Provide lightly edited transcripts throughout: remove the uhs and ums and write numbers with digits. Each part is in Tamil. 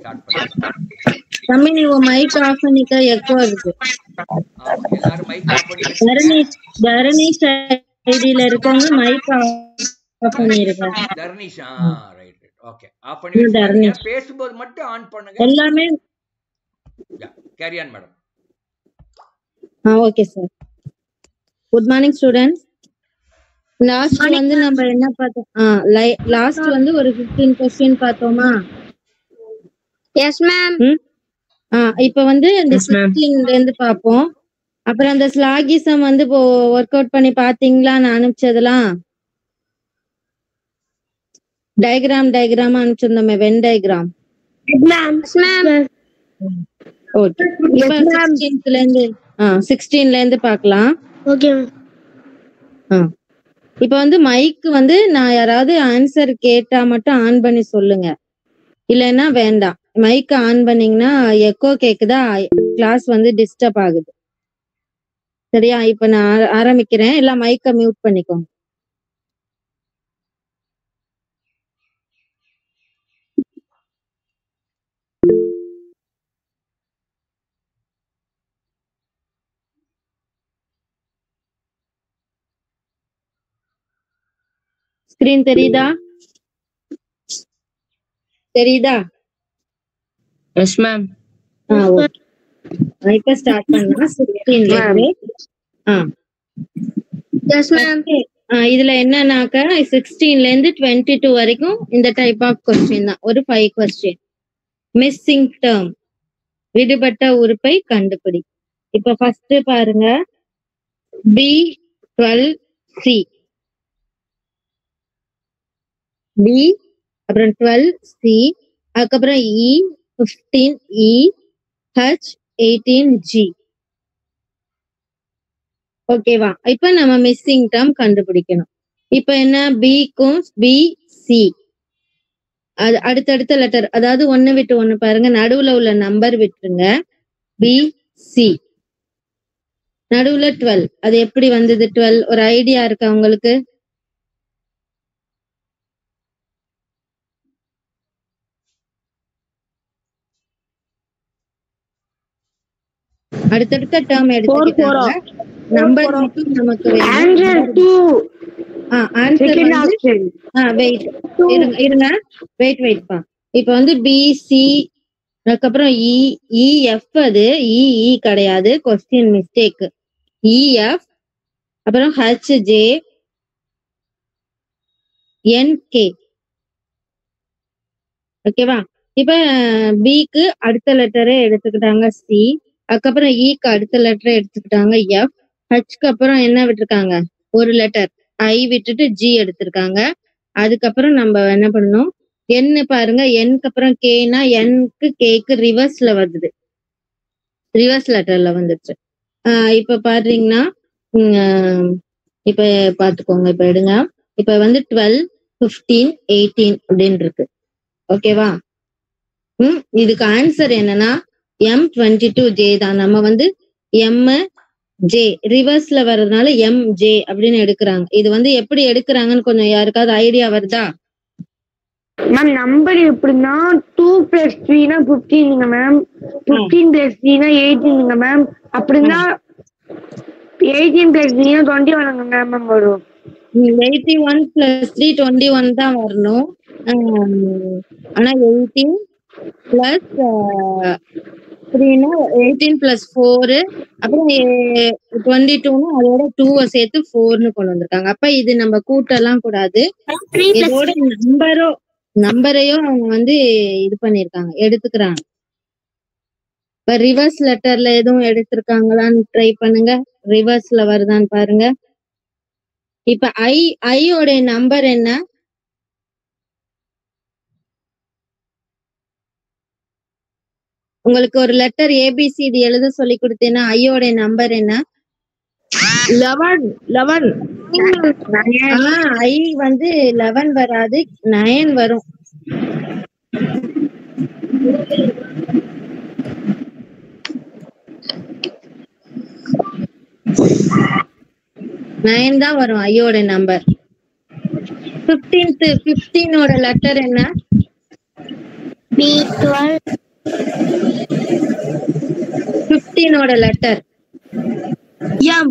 ஸ்டார்ட் பண்ணுங்க. தம்பி நீங்க மைக் ஆஃப் பண்ணிக்க, எக்கோ இருக்கு. எல்லாரும் மைக் ஆஃப் பண்ணி தரணீஷ் ஐடியில இருக்கவங்க மைக் ஆஃப் பண்ணிருங்க. தர்னிஷ் ரைட் ஓகே ஆஃப் பண்ணி வச்சுக்காதீங்க. பேசும்போது மட்டும் ஆன் பண்ணுங்க. எல்லாமே carry on madam. Okay sir. Good morning students. Last வந்து நம்ம என்ன பார்த்தோம்? லாஸ்ட் வந்து ஒரு 15 क्वेश्चन பார்த்தோமா? Yes ma'am. இப்போ வந்து இந்த 16ல இருந்து பாப்போம். அப்புறம் அந்த ஸ்லாகிசம் வந்து வொர்க் அவுட் பண்ணி பாத்தீங்களா? நான் அனுப்பிச்சதெல்லாம் டயக்ராம் அனுப்பிச்சிருந்தோமே, வென் டயக்ராம். ஓகே. இப்போ 16ல இருந்து பார்க்கலாம். ஓகே. இப்போ வந்து மைக் வந்து நான் யாராவது ஆன்சர் கேட்டா மட்டும் ஆன் பண்ணி சொல்லுங்க, இல்லைன்னா வேண்டாம். மைக் ஆன் பண்ணீங்கன்னா எக்கோ கேக்குதா, கிளாஸ் வந்து டிஸ்டர்ப் ஆகுது. சரியா? இப்ப நான் ஆரம்பிக்கிறேன். எல்லாம் மைக்க மியூட் பண்ணிக்கோங்க. ஸ்கிரீன் தெரியுதா? Yes ma'am. ஓகே. இப்ப ஸ்டார்ட் பண்ணா 16ல இருந்து. Yes ma'am. இதுல என்னன்னாக்க 16ல இருந்து 22 வரைக்கும் இந்த டைப் ஆஃப் क्वेश्चन தான். ஒரு 5 क्वेश्चन. மிஸ்ஸிங் டேர்ம், விடுபட்ட உறுப்பை கண்டுபிடி. இப்ப ஃபர்ஸ்ட் பாருங்க, B12C, B அப்புறம் 12C, அதுக்கப்புறம் E15E, H18G. ஓகேவா? இப்ப நம்ம மிஸ்ஸிங் டேர்ம் கண்டுபிடிக்கணும். இப்ப என்ன, பிக்கும் BC அது அடுத்தடுத்த லெட்டர், அதாவது ஒன்னு விட்டு ஒண்ணு பாருங்க, நடுவுல உள்ள நம்பர் விட்டுருங்க. BC நடுவுல 12. அது எப்படி வந்தது 12? ஒரு ஐடியா இருக்கா உங்களுக்கு? அடுத்தடுத்த டேர்ம் எடுத்துக்கிட்டாங்க. நம்பர் மட்டும் நமக்கு வேணும். ஆன்சர் வந்து வெயிட் பா. இப்ப வந்து BC, அதுக்கப்புறம் EF, அது EE கிடையாது, क्वेश्चन மிஸ்டேக். EF, அப்புறம் HJNK. ஓகேவா? இப்ப பிக்கு அடுத்த லெட்டரே எடுத்துக்கிட்டாங்க C, அதுக்கப்புறம் ஈக்கு அடுத்த லெட்டரை எடுத்துக்கிட்டாங்க F, ஹெச்க்கு அப்புறம் என்ன விட்டுருக்காங்க, ஒரு லெட்டர் I விட்டுட்டு G எடுத்திருக்காங்க. அதுக்கப்புறம் நம்ம என்ன பண்ணணும், N பாருங்க, Nக்கு அப்புறம் Kனா Nக்கு Kக்கு ரிவர்ஸ்ல வருது, ரிவர்ஸ் லெட்டர்ல வந்துருச்சு. இப்ப பாத்தீங்கன்னா இப்ப பாத்துக்கோங்க. இப்ப எடுங்க. இப்ப வந்து 12, 15, 18 அப்படின்னு இருக்கு. ஓகேவா? இதுக்கு ஆன்சர் என்னன்னா M22J தான். நம்ம வந்து MJ ரிவர்ஸ்ல வர்றதுனால MJ அப்படின்னு எடுக்கிறாங்க. இது வந்து எப்படி எடுக்கிறாங்கன்னு கொஞ்சம் யாருக்காவது ஐடியா வருதா? மேம் நம்பர் எப்படின்னா 2 + 3 னா 15 மேம், 15 + 3 னா 18 மேம், அப்படின்னா 18 + 3 னா 21 மேம் வரும். 81 + 3 21 தான் வரணும். ஆனா 18 + 3 னா 18 + 4, அப்புறம் 22னா அதோட 2 சேர்த்து 4ன்னு கொண்டு வந்திருக்காங்க. அப்ப இது நம்ம கூட்டலாம் கூடாது, இதோட நம்பரையோ அவங்க வந்து இது பண்ணிருக்காங்க, எடுத்துக்கிறாங்க. இப்ப ரிவர்ஸ் லெட்டர்ல எதுவும் எடுத்திருக்காங்களான்னு ட்ரை பண்ணுங்க, ரிவர்ஸ்ல வருதான்னு பாருங்க. இப்ப ஐயோட நம்பர் என்ன? உங்களுக்கு ஒரு லெட்டர் ABCD எழுத சொல்லி கொடுத்தேன்னா ஐயோட நம்பர் என்ன? 11. ஐ வந்து 11 வராது, 9 வரும். தான் வரும் ஐயோட நம்பர். 15ஓட லெட்டர் என்ன? B12. 15 ஓட லெட்டர். M.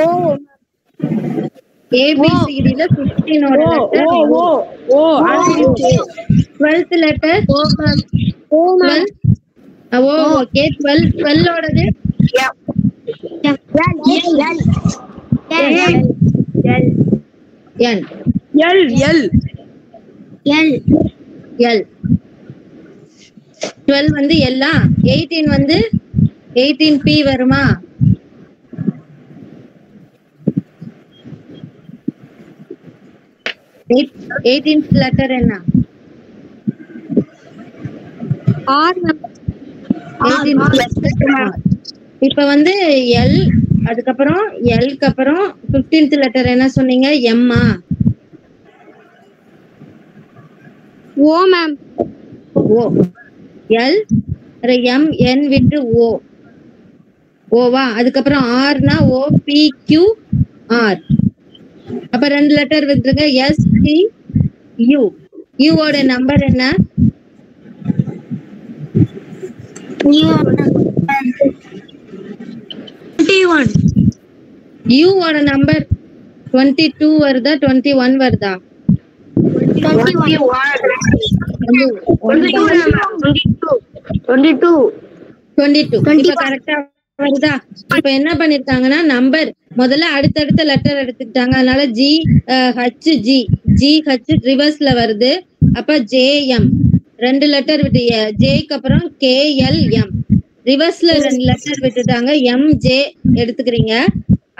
O. ABCD ல 15 ஓட லெட்டர். ஓ 12th letter. O, ma'am. O, ma'am. 12. Okay 12 ஓடது. N. L. 12 வந்து எல்லா. 18 வந்து 18P வருமா? eighteenth லெட்டர் என்ன? R, ma'am. 18th letter. இப்ப வந்து L, அதுக்கப்புறம் Lக்கு அப்புறம் 15th லெட்டர் என்ன சொன்னீங்க? M ஆ? O, ma'am. O. L, M, N விட்டு O. ஓவா? அதுக்கப்புறம் Rனா O, P, Q, R. அப்ப 2 லெட்டர் விட்டுருங்க. S, T, U. U ஓட நம்பர் என்ன? U, 21. U ஓட நம்பர் 22 வருதா 21 வருதா? 22. இப்ப கரெக்டா வருதா? இப்ப என்ன பண்ணிருக்காங்கன்னா நம்பர் முதல்ல அடுத்தடுத்த லெட்டர் எடுத்துக்கிட்டாங்க. அதனால G, H, G, GH ரிவர்ஸ்ல வருது. அப்ப JM 2 லெட்டர் விட்டு Jக்கு அப்புறம் KLM ரிவர்ஸ்ல 2 லெட்டர் விட்டுட்டாங்க. MJ எடுத்துக்கிறீங்க.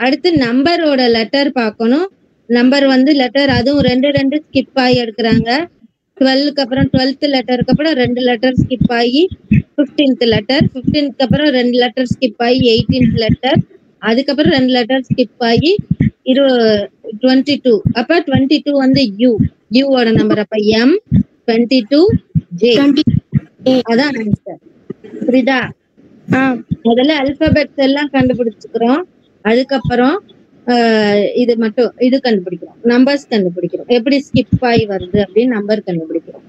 அடுத்து நம்பரோட லெட்டர் பார்க்கணும். நம்பர் வந்து லெட்டர் அதுவும் 2 ஸ்கிப் ஆகி எடுக்கிறாங்க. 12க்கு அப்புறம் 12th லெட்டருக்கு அப்புறம் 2 லெட்டர் ஸ்கிப் ஆகி 15th லெட்டர். 15க்கு அப்புறம் 2 லெட்டர் ஸ்கிப் ஆகி 18th லெட்டர். அதுக்கப்புறம் 2 லெட்டர் ஸ்கிப் ஆகி 22. அப்ப 22 வந்து U. U ஓட நம்பர். அப்ப M 22J. அதான் ஆன்சர். புரியுதா? முதல்ல அல்பபெட்ஸ் எல்லாம் கண்டுபிடிச்சுக்கிறோம். அதுக்கப்புறம் இது மட்டும் இது கண்டுபிடிக்கிறோம். நம்பர்ஸ் கண்டுபிடிக்கிறோம். எப்படி ஸ்கிப் ஆகி வருது அப்படின்னு நம்பர் கண்டுபிடிக்கிறோம்.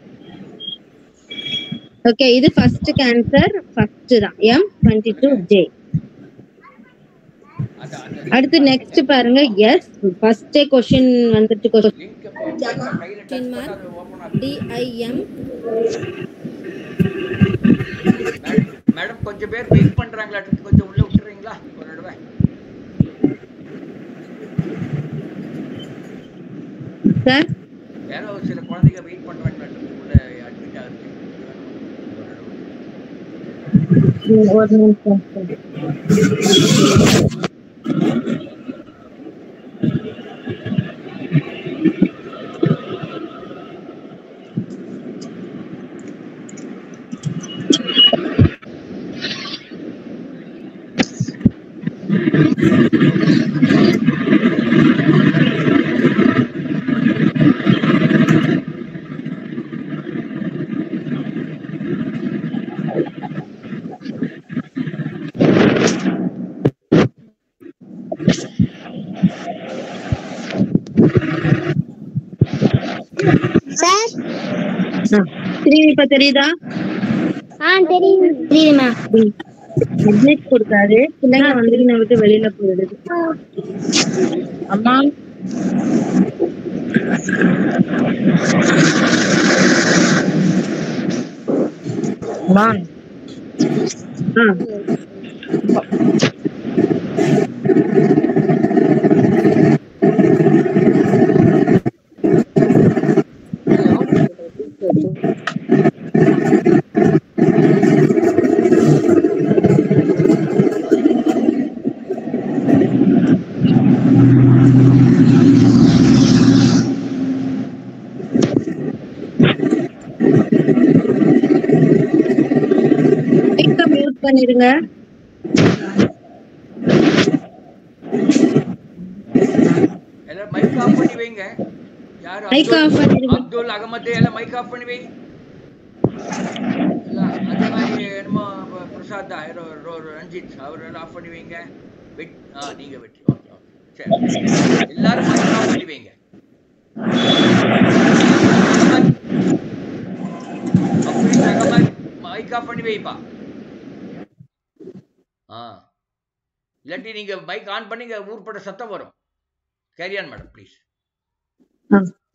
ஓகே, இது ஃபர்ஸ்ட்க்கு ஆன்சர். ஃபர்ஸ்ட் தான் M22J. அடுத்து நெக்ஸ்ட் பாருங்க. எஸ், ஃபர்ஸ்டே क्वेश्चन வந்துட்டு DIM. மேடம் கொஞ்சம் பேர் வெயிட் பண்றாங்களா? கொஞ்சம் உள்ள விட்டுறீங்களா ஒரு தடவை? சார், யாரோ சில குழந்தைங்க வெயிட் பண்றாங்க உள்ள அட்மிட் ஆகுது. ஒரு நிமிஷம். இப்ப தெரியுதா? தெரியுமா? அட்மிட் கொடுத்தாரு. பிள்ளைங்க வந்து விட்டு வெளியில போயிடுது. அம்மா மியூட் பண்ணிருங்க. எல்லாம் மைக் ஆஃப் பண்ணி வைங்க. யார்? மைக் ஆஃப் பண்ணிருங்க. அப்துல் அகமது எல்லாம் மைக் ஆஃப் பண்ணி வை. அதே மாதிரி என்னமோ பிரசாத் ரஞ்சித் அவரெல்லாம் ஆஃப் பண்ணி வைங்க. நீங்க வெற்றி. ஓகே ஓகே சரி, எல்லாரும் மைக் ஆஃப் பண்ணி வைங்க. மைக் ஆஃப் பண்ணி வைப்பா. இல்லாட்டி நீங்க மைக் ஆன் பண்ணி ஊர்பட்ட சத்தம் வரும். Carry on madam please.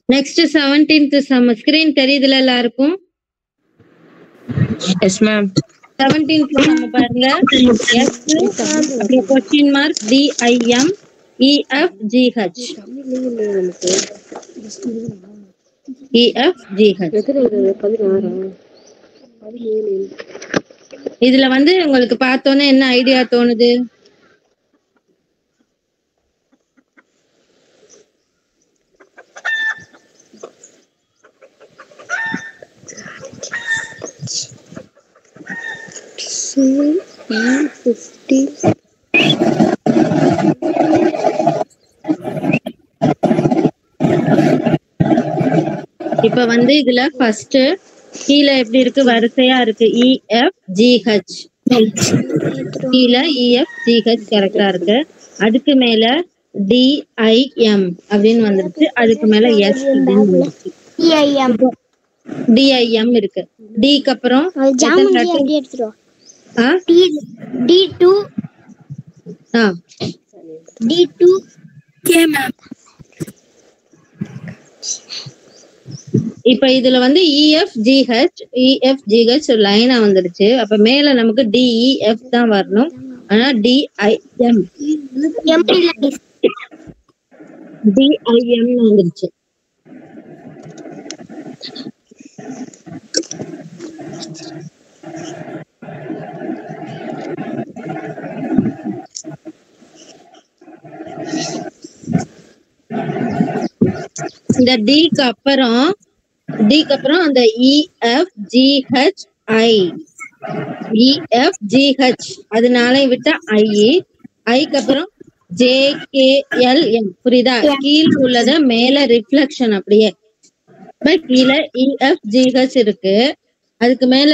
Next 17th sum screen தெரியுதுல எல்லாருக்கும்? Yes ma'am. 17th சம் பாருங்க. எஸ் அப்புறம் क्वेश्चन மார்க் DIM EFGH இதுல வந்து உங்களுக்கு பார்த்தோன்னே என்ன ஐடியா தோணுது? இப்ப வந்து இதுல ஃபர்ஸ்ட் கீழே எப்படி இருக்கு, வரிசையா இருக்கு EFGH. கீழே EFGH கரெக்டா இருக்கு. அதுக்கு மேல DIM அப்படின்னு வந்துருச்சு. அதுக்கு மேல S அப்படின்னு வந்துருச்சு. DIM இருக்கு. Dக்கு அப்புறம் இப்ப இதுல வந்து EFGH லைனா வந்துருச்சு. அப்ப மேல நமக்கு DEF தான் வரணும். ஆனா DIM வந்துருச்சு. இந்த டிக்கு அப்புறம் அந்த EFGH அதனால விட்ட ஐக்கு அப்புறம் JKLM. புரியுதா? கீழே உள்ளத மேல ரிஃப்ளெக்ஷன் அப்படியே. கீழே EFGH இருக்கு. அதுக்கு மேல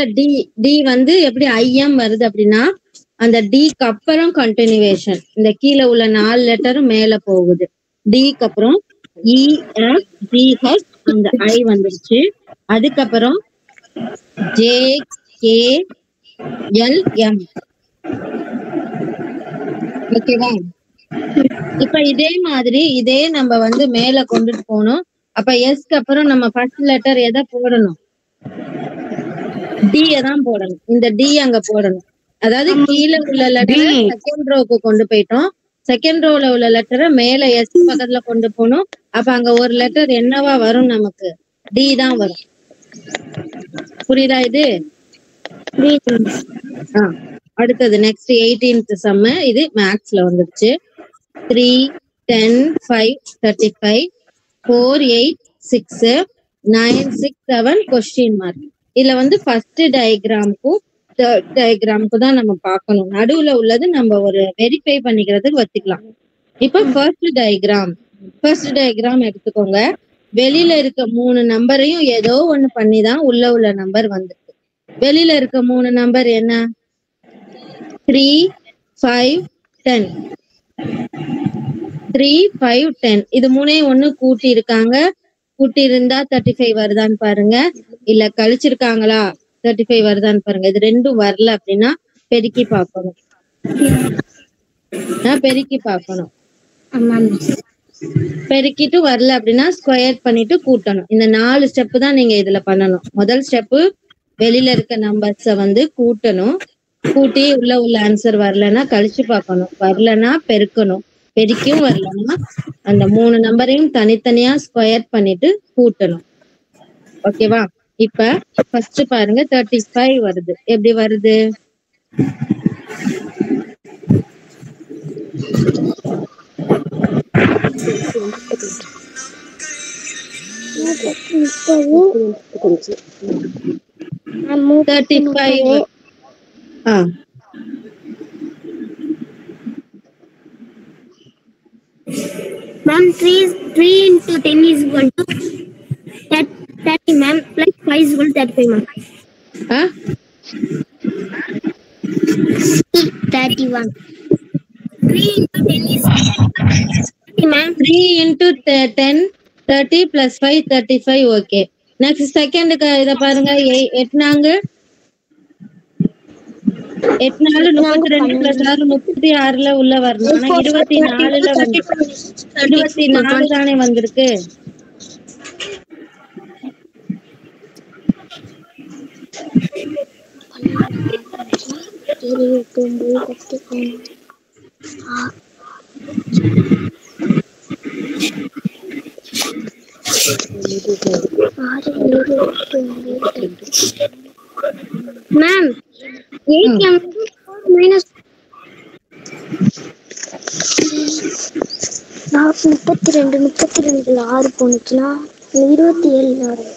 டி வந்து எப்படி IM வருது அப்படின்னா அந்த டிக்கு அப்புறம் கண்டினியூவேஷன். இந்த கீழே உள்ள 4 லெட்டரும் மேல போகுது. டிக்கு அப்புறம் EFGH அந்த I வந்துருச்சு. அதுக்கப்புறம் JKLM. ஓகேவா? இப்ப இதே மாதிரி நம்ம வந்து மேல கொண்டுட்டு போகணும். அப்ப எஸ்க்கு அப்புறம் நம்ம ஃபர்ஸ்ட் லெட்டர் எதை போடணும்? D தான் போடணும். இந்த D அங்க போடணும். அதாவது கீழே உள்ள லெட்டர் செகண்ட் ரோக்கு கொண்டு போயிட்டோம். செகண்ட் ரோல உள்ள லெட்டரை மேல எஸ் பக்கத்துல கொண்டு போகணும். அப்ப அங்க ஒரு லெட்டர் என்னவா வரும்? நமக்கு D தான் வரும். புரியுதா இது? அடுத்தது நெக்ஸ்ட் 18th சம். இது மேக்ஸ்ல வந்துருச்சு. 3 10 5 35 4 8 6 9 6 7 கொஸ்டின் மார்க். இதுல வந்து ஃபர்ஸ்ட் டயக்ராமுக்கும் தேர்ட் டயக்ராமுக்கும் தான் நம்ம பார்க்கணும். நடுவுல உள்ளது நம்ம ஒரு வெரிஃபை பண்ணிக்கிறதுக்கு வச்சுக்கலாம். இப்ப ஃபர்ஸ்ட் டயக்ராம் எடுத்துக்கோங்க. வெளியில இருக்க 3 நம்பரையும் ஏதோ ஒண்ணு பண்ணிதான் உள்ள நம்பர் வந்துருக்கு. வெளியில இருக்க 3 நம்பர் என்ன? 3 5 10. 3 5 10 இது 3 கூட்டி இருக்காங்க. கூட்டி இருந்தா 35 வருதான்னு பாருங்க. இல்ல கழிச்சிருக்காங்களா 35 வருதான்னு பாருங்க. இது ரெண்டும் வரல அப்படின்னா பெருக்கி பார்க்கணும். பெருக்கிட்டு வரல அப்படின்னா ஸ்கொயர் பண்ணிட்டு கூட்டணும். இந்த 4 ஸ்டெப் தான் நீங்க இதுல பண்ணணும். முதல் ஸ்டெப் வெளியில இருக்க நம்பர்ஸ வந்து கூட்டணும். கூட்டி உள்ள ஆன்சர் வரலன்னா கழிச்சு பார்க்கணும். வரலன்னா பெருக்கணும். பெருக்கியும் வரலன்னா அந்த 3 நம்பரையும் தனித்தனியா ஸ்கொயர் பண்ணிட்டு கூட்டணும். ஓகேவா? இப்ப ஃபர்ஸ்ட் பாருங்க 35 வருது. எப்படி வருது? Ma'am, 3 into 10 is equal to 30, ma'am, plus 5 is equal to 35, ma'am. 31. 3 into 10 is 30, ma'am. 3 into 10 30 plus 5 35. Okay. Next செகண்டுக்கு இத பாருங்க 8 நாங்க 8 நாலு 32 பிளஸ் 6 36ல உள்ள வரணும். ஆனா 24ல வந்து 24 தானே வந்திருக்கு. மேம் 8 மைனஸ் 32 6 போனுச்சுனா 27 வரும்.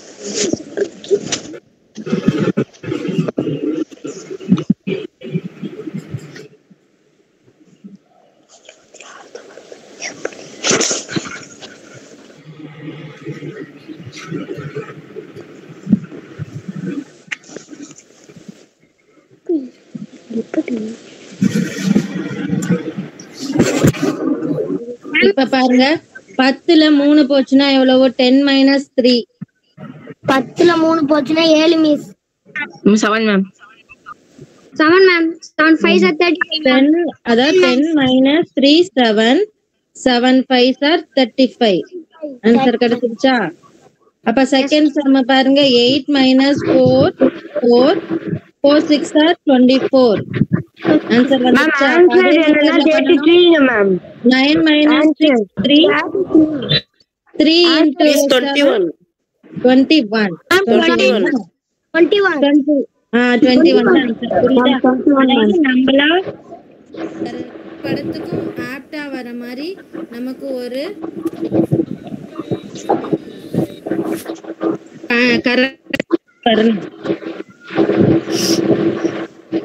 இப்ப பாருங்க 10ல 3 போச்சுன்னா எவ்வளவு? 10 minus 3. 10ல 3 போச்சுனா 7 மிஸ். 7 மேம். 7 மேம். 7 5 are 35. 10 அதாவது 10 minus 3 7. 7 5 are 35. ஆன்சர் கிடைச்சிருச்சா? அப்ப செகண்ட் சம் பாருங்க 8 minus 4 4. 4 6 are 24. ஆன்சர் வந்துச்சா? ஆன்சர் என்னன்னா 33 மேம். 9 minus 6 3. 3 into 21. 21. 21. 21 நம்மளா படத்துக்கும் ஆப்டா வர மாதிரி நமக்கு ஒரு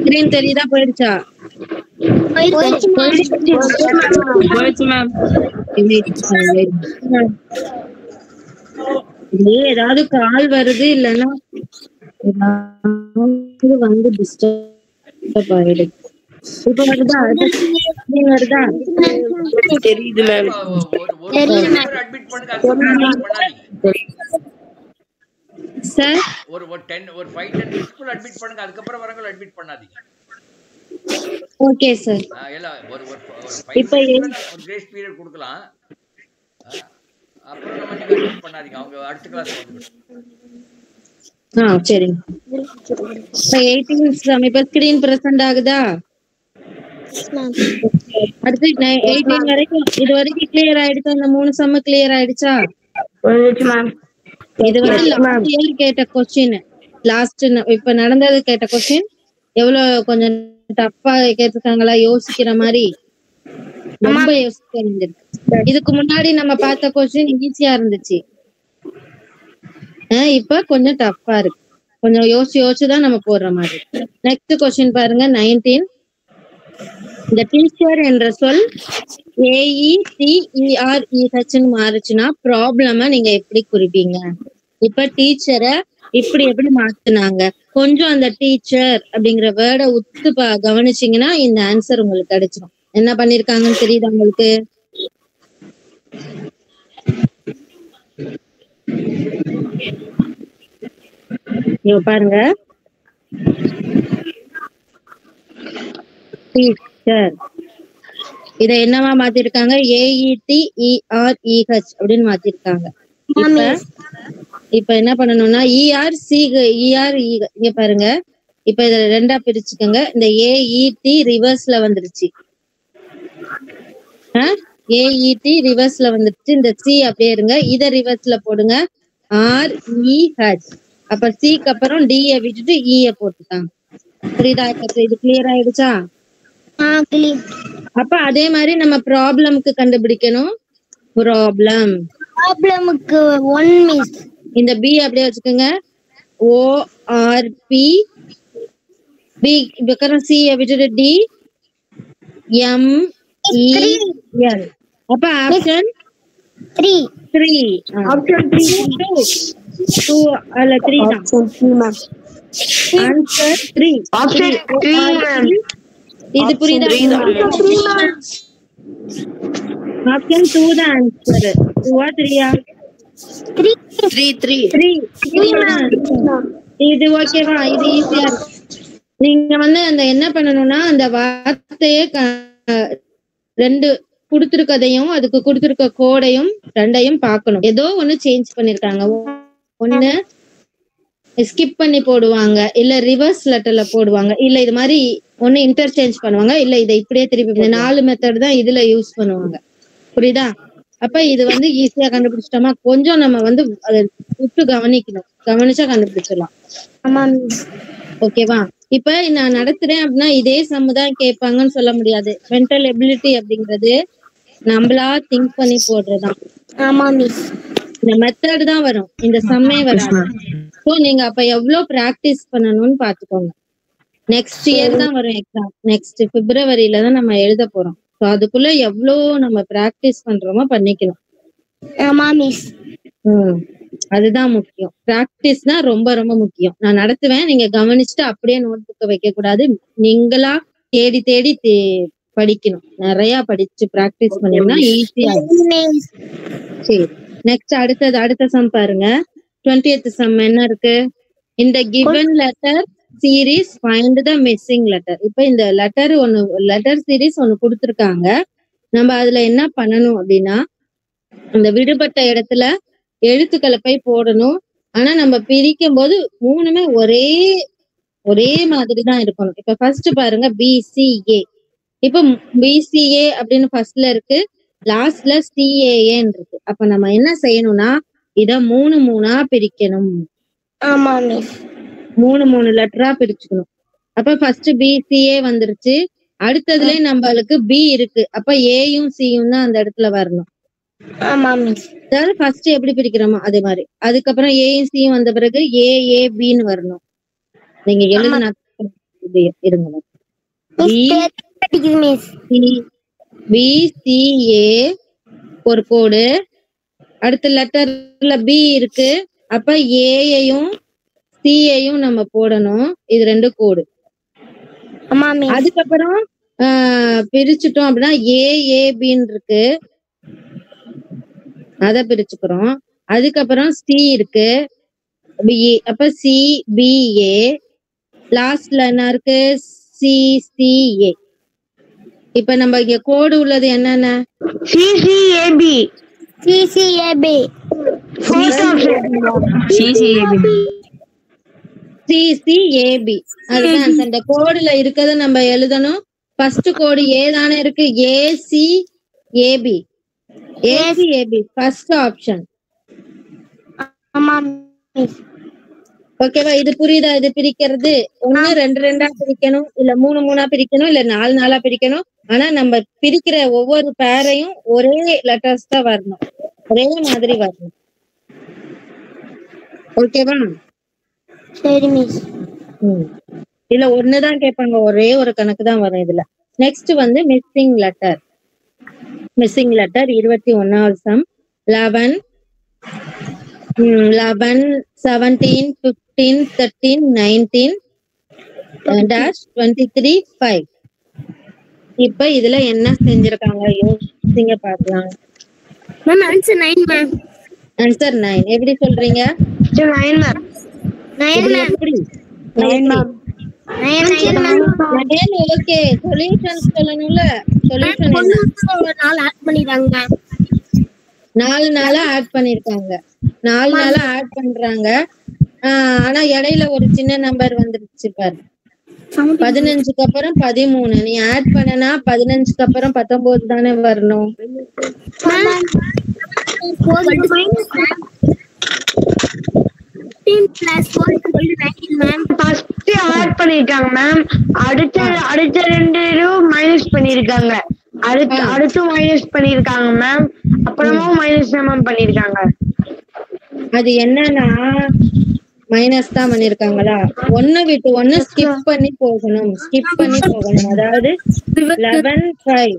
ஸ்கிரீன் தெரியுதா? போயிடுச்சா? போயிடுச்சு மேம். ஏதாவது கால் வருது இல்லன்னா வந்து டிஸ்டர்ப் ஆயிடுது. இப்ப வருதா? வருதா? தெரியுது மேம். அட்மிட் பண்ணுங்க, பண்ணாதீங்க சார். ஒரு 5 10 மினிட்ஸ்க்குள்ள அட்மிட் பண்ணுங்க, அதுக்கப்புறம் வரவங்க அட்மிட் பண்ணாதீங்க. Okay sir. எல்லாம் ஒரு 5 மினிட்ஸ் ஒரு கிரேஸ் பீரியட் கொடுக்கலாம். அப்புறம் நம்ம நீங்க அட்மிட் பண்ணாதீங்க, அவங்க அடுத்த கிளாஸ் வந்துடும். சரிங்க. இப்ப 18 சம் இப்ப ஸ்கிரீன் பிரசன்ட் ஆகுதா? அடுத்து 18 வரைக்கும் இது வரைக்கும் கிளியர் ஆயிடுச்சு. அந்த 3 சம் கிளியர் ஆயிடுச்சா? இது வந்து லாஸ்ட் இயர் கேட்ட क्वेश्चन. லாஸ்ட் இப்ப நடந்தது கேட்ட क्वेश्चन எவ்வளவு கொஞ்சம் டஃப்பா கேட்டிருக்காங்களா? யோசிக்கிற மாதிரி ரொம்ப யோசிக்க வேண்டியிருக்கு. இதுக்கு முன்னாடி நம்ம பார்த்த क्वेश्चन ஈஸியா இருந்துச்சு. இப்ப கொஞ்சம் டஃப்பா இருக்கு. கொஞ்சம் யோசிச்சுதான் நம்ம போடுற மாதிரி. நெக்ஸ்ட் क्वेश्चन பாருங்க 19. இந்த டீச்சர் என்ற சொல் AETEREH மாறுச்சுன்னா ப்ராப்ளம நீங்க எப்படி குறிப்பீங்க? இப்ப டீச்சரை இப்படி எப்படி மாத்துனாங்க? கொஞ்சம் அந்த டீச்சர் அப்படிங்கிற வேர்டை உத்து கவனிச்சீங்கன்னா இந்த ஆன்சர் உங்களுக்கு கிடைச்சிடும். என்ன பண்ணிருக்காங்கன்னு தெரியுதா உங்களுக்கு? பாருங்க டீச்சர் இத என்னவா மாத்திருக்காங்க? AETEREH அப்படின்னு மாத்திருக்காங்க. இப்ப என்ன பண்ணணும்னா இங்க பாருங்க. இப்ப இத ரெண்டா பிரிச்சுக்கோங்க. இந்த AET ரிவர்ஸ்ல வந்துருச்சு. AET ரிவர்ஸ்ல வந்துருச்சு. இந்த C அப்படியே இருங்க. இத ரிவர்ஸ்ல போடுங்க. REH. அப்ப சிக்கு அப்புறம் D விட்டுட்டு E போட்டுட்டாங்க. புரியுதா? இது கிளியர் ஆயிடுச்சா? அப்ப அதே மாதிரி நம்ம ப்ராப்ளம்க்கு கண்டுபிடிக்கணும். ப்ராப்ளம்க்கு 1 மிஸ். இந்த B அப்படியே வச்சுக்கோங்க. ORP B பக்கம் C விட்டுட்டு D MEL. அப்ப ஆப்ஷன் 3 ஆப்ஷன் 2 அல்ல 3 தான். Answer 3 option 3. இது புரியுதா? ஆப்ஷன் 2 தான் ஆன்சர். 2 3 3 இது ஓகேவா? இது ஈஸியா இருக்கு. நீங்க வந்து அந்த என்ன பண்ணணும்னா அந்த வார்த்தையே ரெண்டு கொடுத்திருக்கதையும் அதுக்கு கொடுத்திருக்க கோடையும் ரெண்டையும் பார்க்கணும். ஏதோ ஒண்ணு சேஞ்ச் பண்ணிருக்காங்க. ஒண்ணு ஸ்கிப் பண்ணி போடுவாங்க, இல்ல ரிவர்ஸ் லெட்டர்ல போடுவாங்க, இல்ல இது மாதிரி ஒண்ணு இன்டர்சேஞ்ச் பண்ணுவாங்க, இல்ல இதை இப்படியே திருப்பி. இந்த 4 மெத்தட் தான் இதுல யூஸ் பண்ணுவாங்க. புரியுதா? அப்ப இது வந்து ஈஸியா கண்டுபிடிச்சிட்டோமா? கொஞ்சம் நம்ம வந்து அதை விட்டு கவனிக்கணும். கவனிச்சா கண்டுபிடிச்சிடலாம். ஓகேவா? இப்ப நான் நடத்துறேன் அப்படின்னா இதே சம்முதான் கேட்பாங்கன்னு சொல்ல முடியாது. மென்டல் எபிலிட்டி அப்படிங்கிறது நம்மளா திங்க் பண்ணி போடுறதுதான். இந்த மெத்தட் தான் வரும், இந்த சம்மே வராது. சோ நீங்க அப்ப எவ்வளவு பிராக்டிஸ் பண்ணணும்னு பாத்துக்கோங்க. நெக்ஸ்ட் இயர் தான் வரும் எக்ஸாம். நெக்ஸ்ட் பிப்ரவரியில தான் நம்ம எழுத போறோம். சோ அதுக்குள்ள எவ்வளவு நம்ம பிராக்டிஸ் பண்றோமோ பண்ணிக்கணும். அதுதான் முக்கியம். பிராக்டிஸ் தான் ரொம்ப ரொம்ப முக்கியம். நான் நடத்துவேன், நீங்க கவனிச்சுட்டு அப்படியே நோட் புக்க வைக்க கூடாது. நீங்களா தேடி தேடி படிக்கணும். நிறைய படிச்சு பிராக்டிஸ் பண்ணீங்கன்னா ஈஸியா. சரி, நெக்ஸ்ட் அடுத்த சம் பாருங்க. 20th சம் என்ன இருக்கு? இந்த given letter series find the missing letter. இப்ப இந்த லெட்டர் சீரீஸ் ஒண்ணு கொடுத்துருக்காங்க. நம்ம அதுல என்ன பண்ணணும் அப்படின்னா இந்த விடுபட்ட இடத்துல எழுத்துக்களை போய் போடணும். ஆனா நம்ம பிரிக்கும் போது மூணுமே ஒரே மாதிரி தான் இருக்கணும். இப்ப ஃபர்ஸ்ட் பாருங்க BCA. இப்ப BCA அப்படின்னு ஃபர்ஸ்ட்ல இருக்கு, லாஸ்ட்ல CAAன்னு இருக்கு. அப்ப நம்ம என்ன செய்யணும்னா இத 3 பிரிக்கணும். 3 லெட்டரா பிரிச்சுக்கணும். அப்ப ஃபர்ஸ்ட் BCA வந்துருச்சு. அடுத்ததுல நம்மளுக்கு B இருக்கு. அப்ப Aயும் Cயும் தான் அந்த இடத்துல வரணும். அதாவது ஃபர்ஸ்ட் எப்படி பிரிக்கிறோமோ அதே மாதிரி. அதுக்கப்புறம் Aயும் Cயும் வந்த பிறகு AABன்னு வரணும். நீங்க எழுதுனா இருங்க. BCA ஒரு கோடு, அடுத்த லெட்டர்ல B இருக்கு. அப்ப ஏயையும் சியையும் நம்ம போடணும். இது 2 கோடு. அதுக்கப்புறம் பிரிச்சுட்டோம் அப்படின்னா ஏஏபின்னு இருக்கு, அத பிரிச்சுக்கிறோம். அதுக்கப்புறம் சி இருக்கு, அப்ப CBA. லாஸ்ட்ல என்ன இருக்கு? CCA. இப்ப நம்ம இங்க கோடு உள்ளது என்னென்ன? CCAB. CCAB. அதுதான் அந்த கோடுல இருக்கத நம்ம எழுதணும். ஃபர்ஸ்ட் கோடு ஏ தானே இருக்கு, ACAB. First option. ஓகேவா? இது புரியுதா? இது பிரிக்கிறது 1 2 2 பிரிக்கணும், இல்ல 3 3 பிரிக்கணும், இல்ல 4 4 பிரிக்கணும். ஆனா நம்ம பிரிக்கிற ஒவ்வொரு பேரையும் ஒரே லெட்டர்ஸ் தான் வரணும், ஒரே மாதிரி வரணும். ஓகேவா? சரி மிஸ். இல்ல ஒண்ணுதான் கேட்பாங்க, ஒரே ஒரு கணக்கு தான் வரும் இதுல. நெக்ஸ்ட் வந்து மிஸ்ஸிங் லெட்டர். 21வது சம். 11 17 15 13 19 -23 5. இப்ப இதுல என்ன செஞ்சிருக்காங்க யோசிங்க பார்க்கலாம். Ma'am answer 9 ma'am. ஆன்சர் 9. எப்படி சொல்றீங்க? 9 மேம். 9 மேம். எப்படி? 9 மேம். 9 மேம். ஓகே, சொல்யூஷன் சொல்லணும்ல. சொல்யூஷன் என்ன? 4 ஆட் பண்ணிட்டாங்க மேம். 4 நாளா ஆட் பண்ணிருக்காங்க. 4 நாளா ஆட் பண்றாங்க. ஆனா இடையில ஒரு சின்ன நம்பர் வந்துருச்சு பாரு. 15க்கு அப்புறம் 13. நீ ஆட் பண்ணனா 15க்கு அப்புறம் 19 தானே வரணும். ஃபர்ஸ்ட் ஆட் பண்ணிருக்காங்க மேம். அடுத்த 2 மைனஸ் பண்ணிருக்காங்க. அடுத்து மைனஸ் பண்ணிருக்காங்க மேம். அப்புறமும் மைனஸ் தான் மேம் பண்ணிருக்காங்க. அது என்னன்னா மைனஸ் தான் பண்ணிருக்காங்களா? 1 விட்டு 1 ஸ்கிப் பண்ணி போகணும். அதாவது 11 5.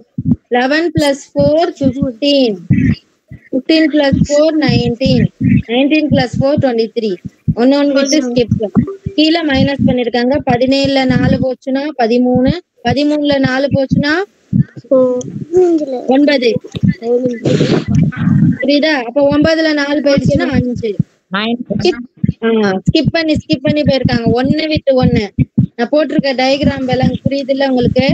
11 + 4 15. 15 + 4 19. 19 + 4 23. 1 விட்டு ஸ்கிப். கீழே மைனஸ் பண்ணிருக்காங்க. 17ல 4 போச்சுன்னா 13. 13ல 4 போச்சுன்னா 9 புரியுதா? அப்ப 9ல 4 போயிடுச்சுன்னா 5. ஸ்கிப் பண்ணி போயிருக்காங்க 1 விட்டு 1. நான் போட்டிருக்க டயக்ராம் விலங்கு புரியுது இல்ல உங்களுக்கு?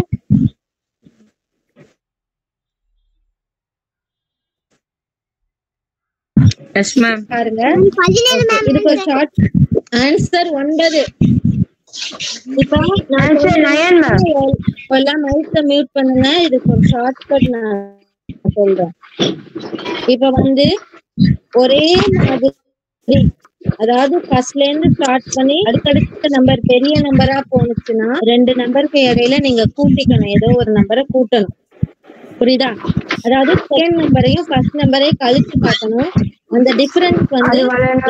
Yes ma'am. பாருங்க இதுக்கு ஒரு ஷார்ட் ஆன்சர் 9. இப்போ எல்லாம் மைக்க மியூட் பண்ணுங்க. இதுக்கு ஒரு ஷார்ட் கட் நான் சொல்றேன். இப்ப வந்து ஒரே மாதிரி அதாவது ஃபர்ஸ்ட்ல இருந்து ஸ்டார்ட் பண்ணி அடுத்தடுத்த நம்பர் பெரிய நம்பரா போனுச்சுன்னா 2 நம்பருக்கு இடையில நீங்க கூட்டிக்கணும், ஏதோ ஒரு நம்பரை கூட்டணும். புரியுதா? அதாவது செகண்ட் நம்பரையும் ஃபர்ஸ்ட் நம்பரையும் கழிச்சு பார்க்கணும். அந்த டிஃபரன்ஸ் வந்து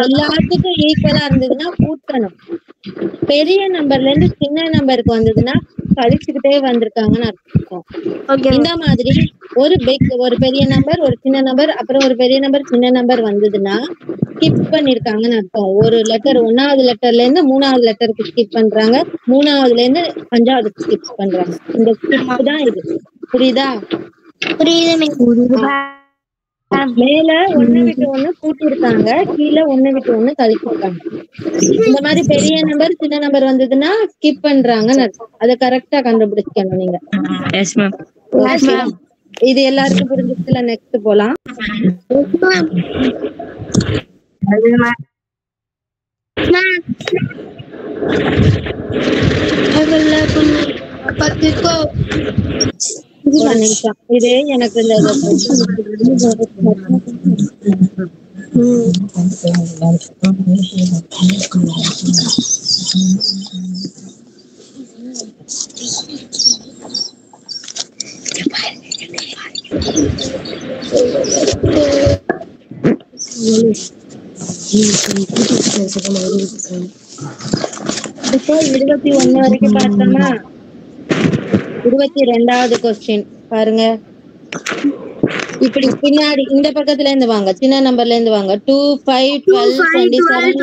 எல்லாத்துக்கும் ஈக்குவலா இருந்ததுன்னா கூட்டணும். பெரிய நம்பர்ல இருந்து சின்ன நம்பருக்கு வந்ததுன்னா கழிச்சுக்கிட்டே வந்திருக்காங்கன்னு அர்த்தம். இந்த மாதிரி ஒரு பெரிய நம்பர் ஒரு சின்ன நம்பர் அப்புறம் ஒரு பெரிய நம்பர் சின்ன நம்பர் வந்ததுன்னா ஸ்கிப் பண்ணிருக்காங்கன்னு அர்த்தம். ஒரு லெட்டர் 1வது லெட்டர்ல இருந்து 3வது லெட்டருக்கு ஸ்கிப் பண்றாங்க, 3வதுல இருந்து 5வதுக்கு ஸ்கிப் பண்றாங்க. இந்த ஸ்கிப் தான் இது. புரியுதா? மேல 1 விட்டு 1 கூட்டிருக்காங்க, கீழே 1 விட்டு 1 கழிச்சிருக்காங்க. இந்த மாதிரி பெரிய நம்பர் சின்ன நம்பர் வந்ததுன்னா ஸ்கிப் பண்றாங்கன்னு அர்த்தம். அதை கரெக்டா கண்டுபிடிக்கணும் நீங்க. Yes ma'am. இது எல்லாருக்கும் புரிஞ்சுச்சுல? நெக்ஸ்ட் போலாம். இது எனக்கு இந்த இப்போ 21 வரைக்கும் பார்த்தோமா? 22வது கொஸ்டின் பாருங்க. இப்படி பின்னாடி இந்த பக்கத்துல இருந்து வாங்க, சின்ன நம்பர்ல இருந்து வாங்க. 2, 5, 12, 27,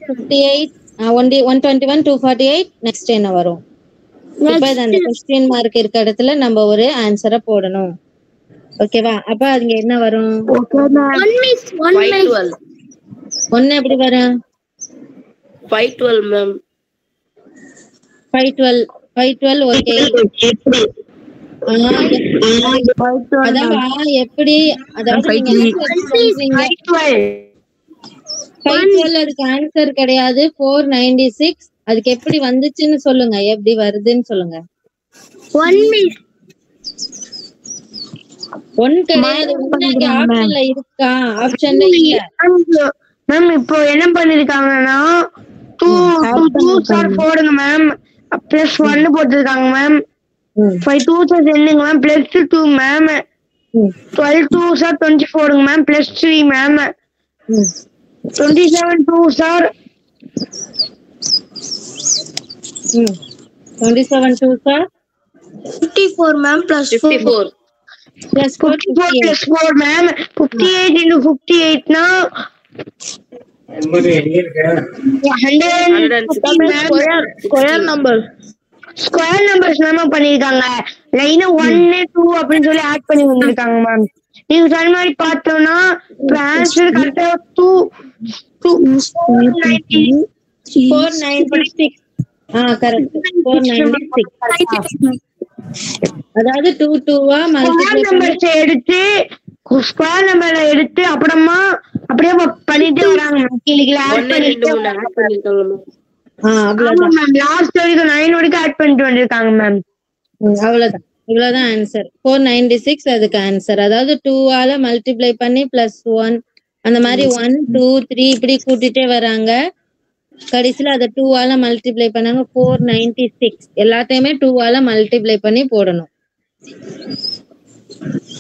58, 121, 248. நெக்ஸ்ட் என்ன வரும்? இப்ப அந்த கொஸ்டின் மார்க் இருக்க இடத்துல நம்ம ஒரு ஆன்சரை போடணும். ஓகேவா? அப்ப அதுங்க என்ன வரும்? 1 எப்படி வரும்? 512 மேம். 512 ஓகே. அதான் எப்படி, அதாவது நீங்க 512 அதுக்கு ஆன்சர் கிடையாது, 496. அதுக்கு எப்படி வந்துச்சுன்னு சொல்லுங்க, எப்படி வருதுன்னு சொல்லுங்க. 1 கிடையாது, ஆப்ஷன்ல இருக்கா? ஆப்ஷன்ல இல்ல மேம். இப்போ என்ன பண்ணிருக்காங்கன்னா 2 ஸ்டார் போடுங்க மேம், பிளஸ் 1 போட்டுருக்காங்க மேம். 5 2s என்னங்க ma'am, plus 2 ma'am. 12 2s 24 ma'am, plus 3 ma'am. 27 2s 27 2s 54 ma'am, plus 54 plus 54 plus 4 ma'am. 58 into 58 na 150 square number. Square numbers ma'am பண்ணிருக்காங்க. லைனா 1 2 அப்படினு சொல்லி ஆட் பண்ணி வந்திருக்காங்க மேம். நீங்க சொன்ன மாதிரி பார்த்தோம்னா ஆன்சர் கரெக்ட்டா 496. கரெக்ட் 496. அதாவது 2 2வா மல்டிப்ளை நம்பர்ஸ் எடுத்து ஸ்கொயர் நம்பரை எடுத்து அப்புறமா அப்படியே பண்ணிட்டே வராங்க. கீழே ஆட் பண்ணிட்டு அவ்வளவுதான் மேம். லாஸ்ட் வரைக்கும் 9 வரைக்கும் ஆட் பண்ணிட்டு வந்திருக்காங்க மேம். அவ்வளவுதான், இவ்வளவுதான் ஆன்சர். 496 அதுக்கு ஆன்சர். அதாவது 2ஆல மல்டிப்ளை பண்ணி +1 அந்த மாதிரி 1 2 3 இப்படி கூட்டிட்டே வராங்க. கடைசியில அதை 2ஆல மல்டிப்ளை பண்ணாங்க 496. எல்லாத்தையுமே 2ஆல மல்டிப்ளை பண்ணி போடணும்.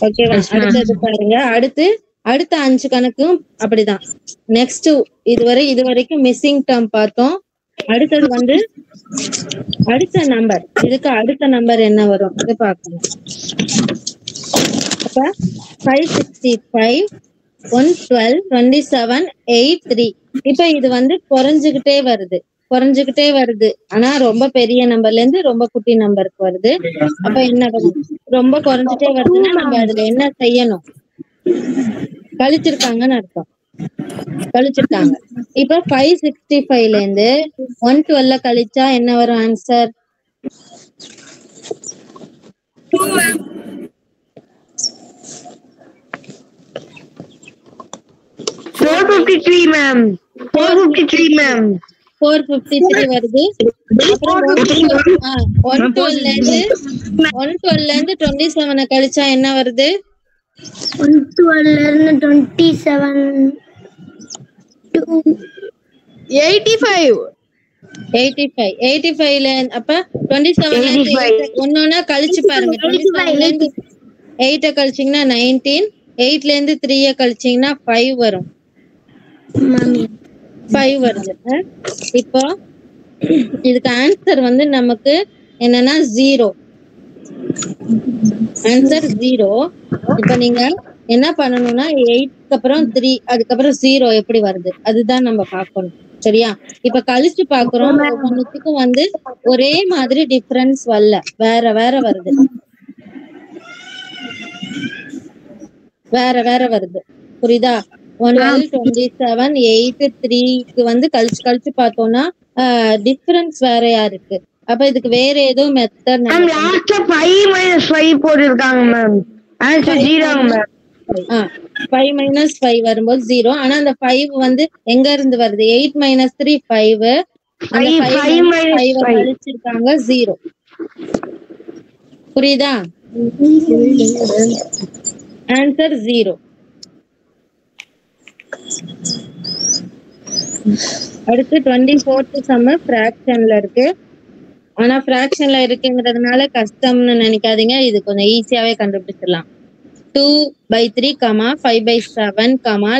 ஓகேவா? அடுத்தது பாருங்க. அடுத்த 5 கணக்கும் அப்படிதான். நெக்ஸ்ட் இது வரைக்கும் மிஸ்ஸிங் டேர்ம் பார்த்தோம். அடுத்தது வந்து அடுத்த நம்பர். இதுக்கு அடுத்த நம்பர் என்ன வரும் அது பார்க்கணும். அப்ப 565 112 27 83. இப்ப இது வந்து குறைஞ்சுகிட்டே வருது. குறைஞ்சுக்கிட்டே வருது. ஆனா ரொம்ப பெரிய நம்பர்ல இருந்து ரொம்ப குட்டி நம்பருக்கு வருது. அப்ப என்ன பண்ணும்? ரொம்ப குறைஞ்சிட்டே வருதுன்னா நம்ம அதுல என்ன செய்யணும்? கழிச்சிருக்காங்கன்னு அர்த்தம். கழிச்சிருக்காங்க. இப்ப 565ல இருந்து 112 கழிச்சா என்ன வரும் ஆன்சர்? 453 மேம். 453 மேம். 453 வருது. அப்புறம் 112ல இருந்து 27 கழிச்சா என்ன வருது? 112 ல இருந்து 27 85ல அப்ப 27ல இருந்து 8 ஒன்னொன்னா கழிச்சு பாருங்க. 27ல இருந்து 8 கழிச்சீங்கன்னா 19, 8ல இருந்து 3 கழிச்சீங்கன்னா 5 வரும். 5 வருது. இப்போ இதுக்கு ஆன்சர் வந்து நமக்கு என்னன்னா 0. ஆன்சர் 0. இப்ப நீங்க என்ன பண்ணணும்னா 8க்கு அப்புறம் 3 அதுக்கப்புறம் 0 எப்படி வருது அதுதான் நம்ம பார்க்கணும். சரியா? இப்ப கழிச்சு பாக்குறோம். ஒவ்வொன்றுத்துக்கும் வந்து ஒரே மாதிரி டிஃபரன்ஸ் வரல, வேற வேற வருது. வேற வேற வருது. புரியுதா? 12, 27, 8, 3க்கு வந்து கழிச்சு கழிச்சு பார்த்தோம்னா டிஃபரன்ஸ் வேறையா இருக்கு. அப்ப இதுக்கு வேற ஏதோ மெத்தட் மேம் லாஸ்ட்ல 5 - 5 போட்டுருக்காங்க மேம். Answer 0 ma'am. 5 - 5 வரும்போது 0. ஆனா அந்த 5 வந்து எங்க இருந்து வருது? 8 - 3 5. அந்த 5 கழிச்சிருக்காங்க 0. புரியுதா? ஆன்சர் 0. அடுத்து 24th சம் ஃபிராக்ஷன்ல இருக்கு. ஆனா ஃபிராக்ஷன்ல இருக்குங்கிறதுனால கஷ்டம்னு நினைக்காதீங்க, இது கொஞ்சம் ஈஸியாவே கண்டுபிடிச்சிடலாம். 2/3, 5/7,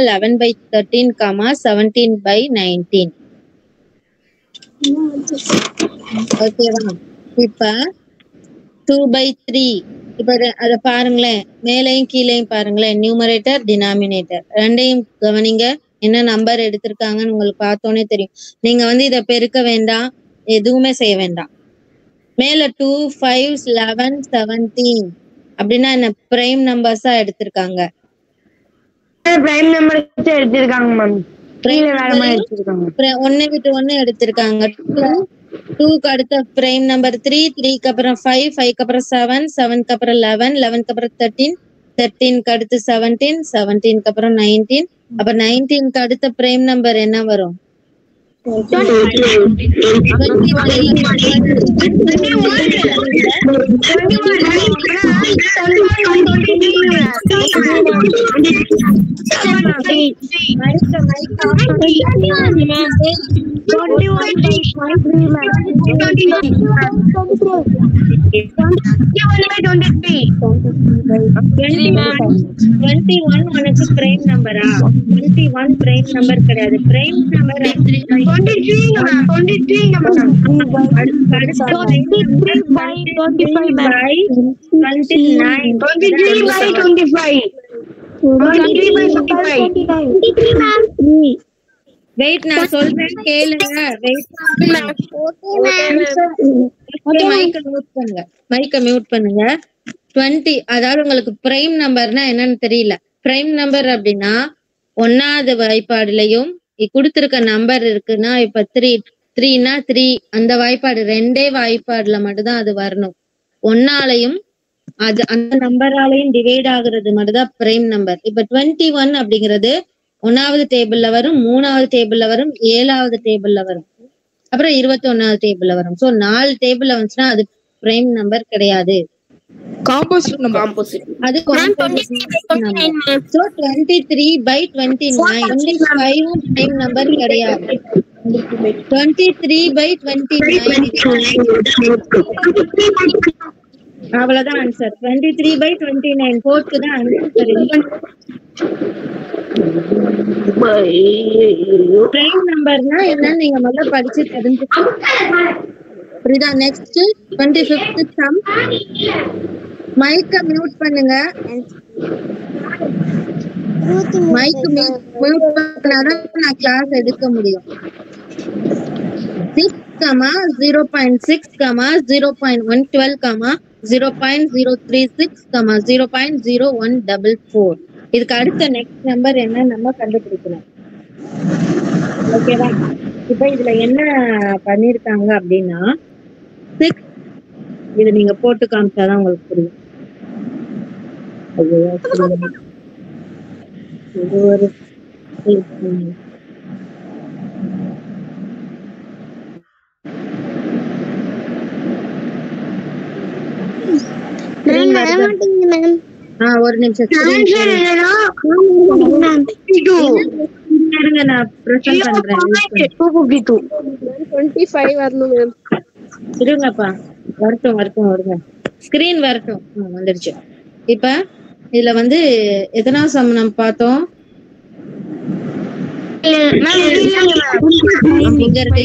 11/13, 17/19. ஓகேவா? இப்ப 2/3 இப்ப அத பாருங்களேன், மேலையும் கீழையும் பாருங்களேன். நியூமரேட்டர், டினாமினேட்டர் ரெண்டையும் கவனிங்க. என்ன நம்பர் எடுத்திருக்காங்கன்னு உங்களுக்கு பார்த்தோன்னே தெரியும். நீங்க வந்து இத பெருக்க வேண்டாம், எதுவுமே செய்ய வேண்டாம். மேல 2, 5, 11, 17 அப்படின்னா என்ன பிரைம் நம்பர்ஸா எடுத்திருக்காங்க. பிரைம் நம்பர்ஸ் எடுத்திருக்காங்க மேம். ஒன்னு விட்டு ஒன்னு எடுத்திருக்காங்க. 2க்கு அடுத்த பிரைம் நம்பர் 3, 3க்கு அப்புறம் 5, 5க்கு அப்புறம் 7, 7க்கு அப்புறம் 11, 11க்கு அப்புறம் 13, 13க்கு அடுத்து 17, 17க்கு அப்புறம் 19. அப்ப 19க்கு அடுத்த பிரைம் நம்பர் என்ன வரும்? 21 உனக்கு பிரைம் நம்பரா? 21 பிரைம் நம்பர் கிடையாது. பிரைம் நம்பர் 23 வெயிட் நான் சொல்றேன் கேளுங்க. மைக்க மியூட் பண்ணுங்க. 20 அதாவது உங்களுக்கு பிரைம் நம்பர்னா என்னன்னு தெரியல. பிரைம் நம்பர் அப்படின்னா 1வது வாய்ப்பாடுலயும் கொடுத்திருக்க நம்பர் இருக்குன்னா, இப்ப 3னா 3 அந்த வாய்ப்பாடு 2 வாய்ப்பாடுல மட்டும்தான் அது வரணும். 1ஆலையும் அது அந்த நம்பராலையும் டிவைட் ஆகுறது மட்டும்தான் பிரைம் நம்பர். இப்ப 21 அப்படிங்கிறது 1வது டேபிள்ல வரும், 3வது டேபிள்ல வரும், 7வது டேபிள்ல வரும், அப்புறம் 21வது டேபிள்ல வரும். சோ 4 டேபிள்ல வந்துச்சுன்னா அது பிரைம் நம்பர் கிடையாது, காம்போசிட் நம்பர். அது நம்பர். சோ 23/29 25ம் பிரைம் நம்பர் கிடையாது. 23/29 அவ்வளவுதான் ஆன்சர். 23/29 4க்கு தான் ஆன்சர். பிரைம் நம்பர்னா என்னன்னு நீங்க முதல்ல படிச்சு தெரிஞ்சுக்கணும். புரியுதா? Next 25th sum. மைக்க மியூட் பண்ணுங்க. மைக் மியூட் பண்ணாதான் நான் கிளாஸ் எடுக்க முடியும். 6 0.112, 0.036, 0.0144. இதுக்கு அடுத்த நெக்ஸ்ட் நம்பர் என்ன நம்ம கண்டுபிடிக்கணும். ஓகேவா? இப்ப இதுல என்ன பண்ணிருக்காங்க அப்படின்னா 6 இது நீங்க போட்டு காமிச்சாதான் உங்களுக்கு புரியும். இது ஒரு ஒரு நிமிஷம் நான் பிரசன்ட் பண்றேன். 25 வரணும் மேம். இருங்கப்பா, வருங்க ஸ்கிரீன் வரட்டும். வந்துருச்சு. இப்ப இதுல வந்து எத்தனா சம் நம்ம பார்த்தோம்? இங்க இருக்கு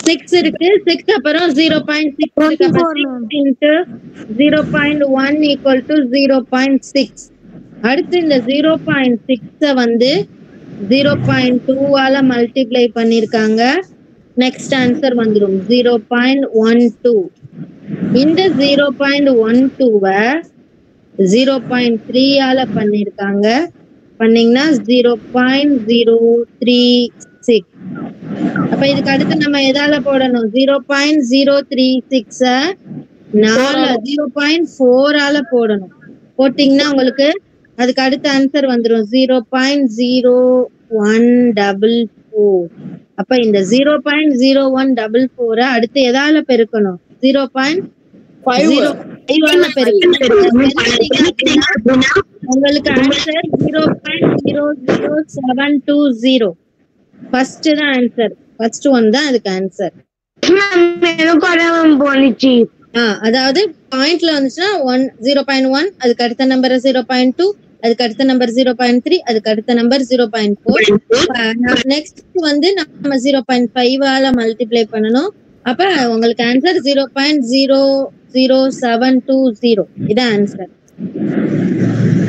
6 இருக்கு. 6 அப்புறம் 0.6 into 0.1 equal to 0.6. அடுத்து இந்த 0.6 வந்து 0.2 ஆல மல்டிப்ளை பண்ணிருக்காங்க. நெக்ஸ்ட் ஆன்சர் வந்துரும் 0.12. இந்த 0.12 0.3 ஆல பண்ணிருக்காங்க. பண்ணீங்கன்னா 0.036. அப்ப இதுக்கு அடுத்து நம்ம எதால போடணும்? 0.036 0.4 ஆல போடணும். போட்டீங்கன்னா உங்களுக்கு அதுக்கு அடுத்த ஆன்சர் வந்துரும் 0.0144. அப்ப இந்த 0.0144 அடுத்து எதால பெருக்கணும்? 0.05 பெருக்கணும். உங்களுக்கு ஆன்சர் 0.00720. ஃபர்ஸ்ட் தான் ஆன்சர். ஃபர்ஸ்ட் ஒன் தான் அதுக்கு ஆன்சர். அதாவது பாயிண்ட்ல வந்துச்சுன்னா 0.1, அதுக்கு அடுத்த நம்பர் 0.2, அதுக்கு அடுத்த நம்பர் 0.3, அதுக்கு அடுத்த நம்பர் 0.4. நெக்ஸ்ட் வந்து நம்ம 0.5 ஆல மல்டிப்ளை பண்ணணும். அப்ப உங்களுக்கு ஆன்சர் 0.00720. இதான் ஆன்சர்.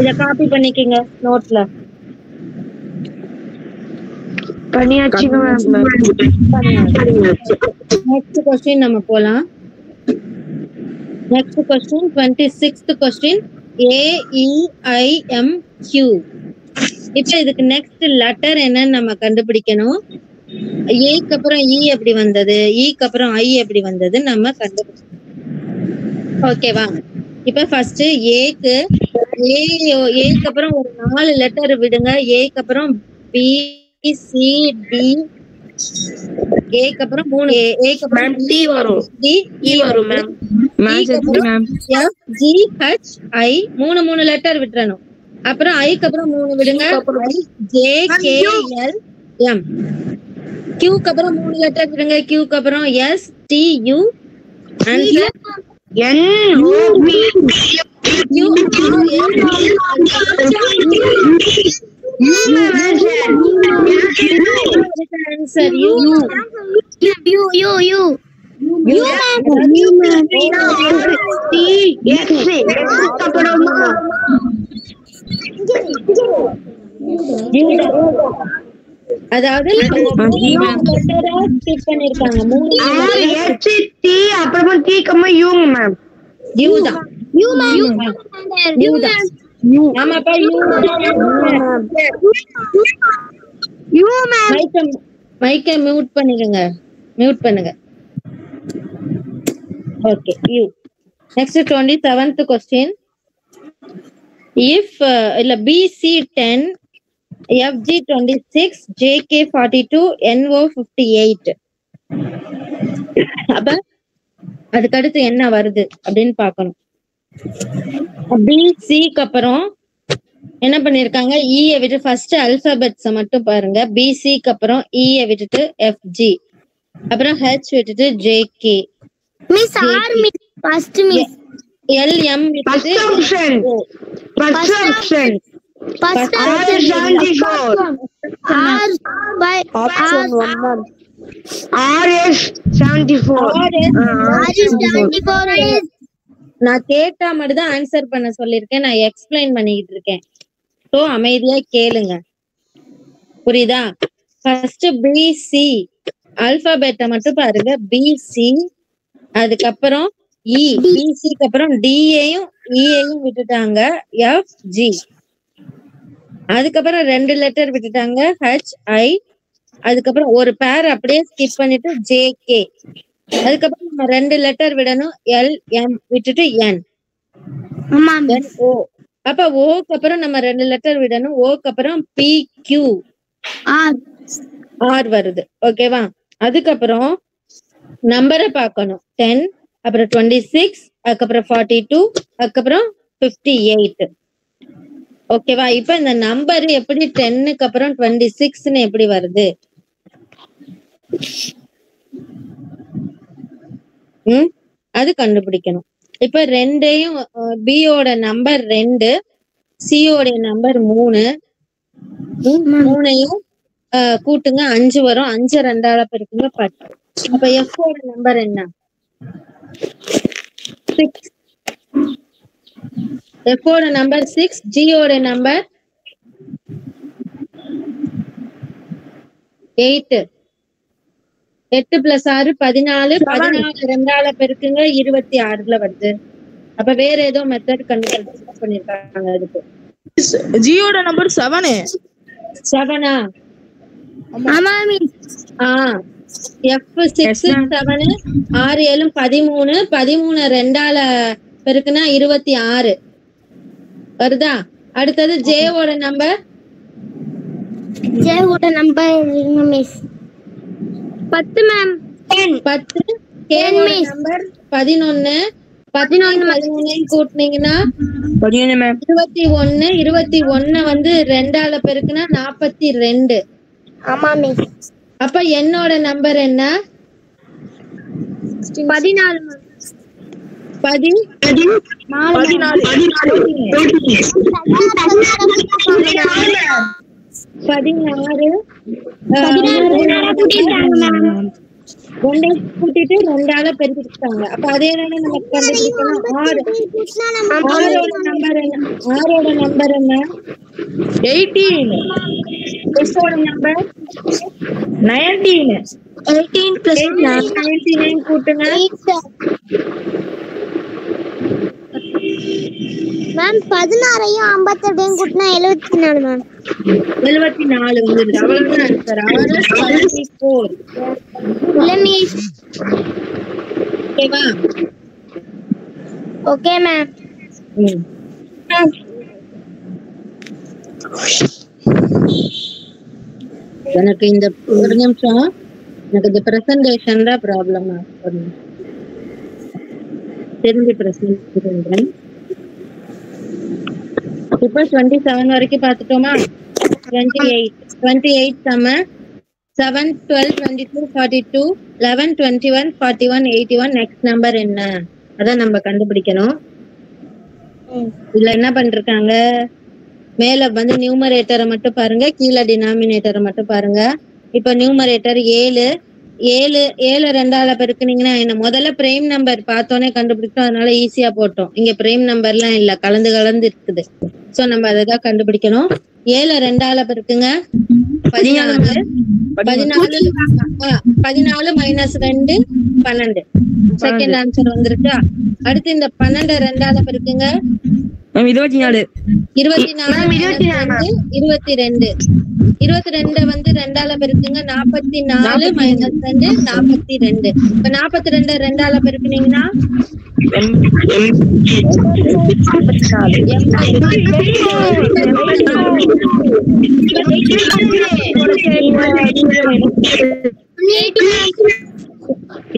இத காப்பி பண்ணிக்கங்க நோட்ல. நெக்ஸ்ட் क्वेश्चन நம்ம போலாம். Next question 26th question AEIMQ. இப்போ இதுக்கு நெக்ஸ்ட் லெட்டர் என்னன்னு நம்ம கண்டுபிடிக்கணும். ஏக்கு அப்புறம் இ எப்படி வந்தது, ஈக்கு அப்புறம் ஐ எப்படி வந்தது நம்ம கண்டுபிடிக்கணும். ஓகேவா? இப்ப ஃபர்ஸ்ட் ஏக்கு அப்புறம் ஒரு 4 லெட்டர் விடுங்க. ஏக்கு அப்புறம் பி சி டி, ஏக்கு அப்புறம் 3, ஏக்கு அப்புறம் டி வரும், டி இ வரும் ma'am. F G H I 3 letter விட்டுறணும். அப்புறம் ஐக்கு அப்புறம் 3 விடுங்க. J K L M. கியூக்கு அப்புறம் 3 லெட்டர் விடுங்க. கியூக்கு அப்புறம் S T U. Answer N O P U answer you அதாவது ஸ்கிப் பண்ணிருக்காங்க. 3 அப்புறமா T comma U ma'am. U தான். U ma'am. யூ தான். ஆமாப்பா யூ. U ma'am. மைக்கை மியூட் பண்ணிடுங்க. மியூட் பண்ணுங்க. Okay U. Next 27th question. If BC 10, FG 26, JK 42, NO 58. அப்ப அதுக்கு அடுத்து என்ன வருது அப்படின்னு பாக்கணும். பிசிக்கு அப்புறம் என்ன பண்ணிருக்காங்க? இ விட்டு ஃபர்ஸ்ட் அல்பாபெட்ஸ் மட்டும் பாருங்க. பிசிக்கு அப்புறம் இ விட்டுட்டு எஃப்ஜி, அப்புறம் ஹெச் விட்டுட்டு J K, miss R miss first miss L M விட்டுட்டு first option R 74 R by option 1 R S 74. நான் கேட்டா மட்டும் தான் ஆன்சர் பண்ண சொல்லிருக்கேன். நான் எக்ஸ்பிளைன் பண்ணிட்டு இருக்கேன். சோ அமைதியா கேளுங்க. புரியுதா? ஃபர்ஸ்ட் பிசி ஆல்பாபெட்டை மட்டும் பாருங்க. பிசி, அதுக்கப்புறம் இ, பிசிக்கு அப்புறம் டிஏயும் இஏயும் விட்டுட்டாங்க. எஃப் ஜி, அதுக்கப்புறம் 2 லெட்டர் விட்டுட்டாங்க. ஹெச் ஐ, அதுக்கப்புறம் ஒரு பேர் அப்படியே ஸ்கிப் பண்ணிட்டு ஜேகே, அதுக்கப்புறம் நம்ம 2 லெட்டர் விடணும். எல் எம் விட்டுட்டு என், தென் ஓ. அப்ப ஓக்கு அப்புறம் நம்ம 2 லெட்டர் விடணும். ஓக்கு அப்புறம் பி கியூ ஆர் வருது. ஓகேவா? அதுக்கப்புறம் நம்பரை பார்க்கணும். 10, அப்புறம் 26, அதுக்கப்புறம் 42, அதுக்கப்புறம் 58. ஓகேவா? இப்ப இந்த நம்பர் எப்படி 10க்கு அப்புறம் 26ன்னு எப்படி வருது? அது கண்டுபிடிக்கணும். இப்ப ரெண்டையும் பியோட நம்பர் 2, சியோட நம்பர் 3, 3ஐயும் கூட்டுங்க 5 வரும். 5 2ஆல பெருக்குங்க 10. அப்ப எஃப் ஓட நம்பர் என்ன? 6. எஃப் ஓட நம்பர் 6, ஜியோட நம்பர் 8. 8 + 6 14. 14 2ஆல பெருக்குங்க 26ல வருது. அப்ப வேற ஏதோ மெத்தட் கண்டுபிடிச்சு பண்ணிருக்காங்க. அதுக்கு ஜியோட நம்பர் 7. 7ஆ? ஆமா மிஸ். F6 7, 6 7 13. 13 2ஆல பெருக்குனா 26 வருதா? அடுத்தது ஜே ஓட நம்பர். ஜே ஓட நம்பர் மிஸ் 10 மேம். 10. கே ஓட நம்பர் 11. 11 கூட்டினீங்கன்னா 11 மேம். 21. 21 வந்து 2ஆல பெருக்குனா 42. ஆமா மிஸ். அப்ப என்னோட நம்பர் என்ன? 14 மேம். 16. ரெண்டை கூட்டிட்டு 2ஆல பெருக்கிட்டாங்க. அப்ப அதே தானே நமக்கு கண்டுபிடிக்கணும். 6. ஆரோட நம்பர் என்ன? 18. எஸ்ஸோட நம்பர் 19. 18 + 99 கூட்டுங்க. மேம் 16ஐயும் 58ஐயும் கூட்டினா 74 மேம். 74 வந்துருது. அவ்வளவுதான் ஆன்சர். 74. இல்ல மிஸ். ஓகேவா? Okay ma'am. எனக்கு இந்த ஒரு நிமிஷம், எனக்கு இந்த பிரசன்டேஷன் தான் ப்ராப்ளம். தெரிஞ்சு பிரசன்ட் பண்றேன். இப்ப 27 வரைக்கும் பாத்துட்டோமா? 28 சம 7 12 22 42 11 21 41 81. நெக்ஸ்ட் நம்பர் என்ன? அதான் நம்ம கண்டுபிடிக்கணும். இதுல என்ன பண்றாங்க? மேல வந்து நியூமரேட்டரை மட்டும் பாருங்க, கீழே டினாமினேட்டரை மட்டும் பாருங்க. இப்ப நியூமரேட்டர் 7. 7 2ஆல பெருக்குனீங்கன்னா என்ன? முதல்ல பிரைம் நம்பர் பார்த்தோன்னே கண்டுபிடிச்சோம், அதனால ஈஸியா போட்டோம். இங்க பிரைம் நம்பர்லாம் இல்ல, கலந்து இருக்குது. சோ நம்ம அதான் கண்டுபிடிக்கணும். 7 2ஆல பெருக்குங்க 14. 14 -2 12. செகண்ட் ஆன்சர் வந்துருச்சா? அடுத்து இந்த 12 2ஆல பெருக்குங்க 24. 24 22. 22 வந்து 2ஆல பெருக்குங்க 44 - 2 42. இப்ப 42 2ஆல பெருக்குனீங்கன்னா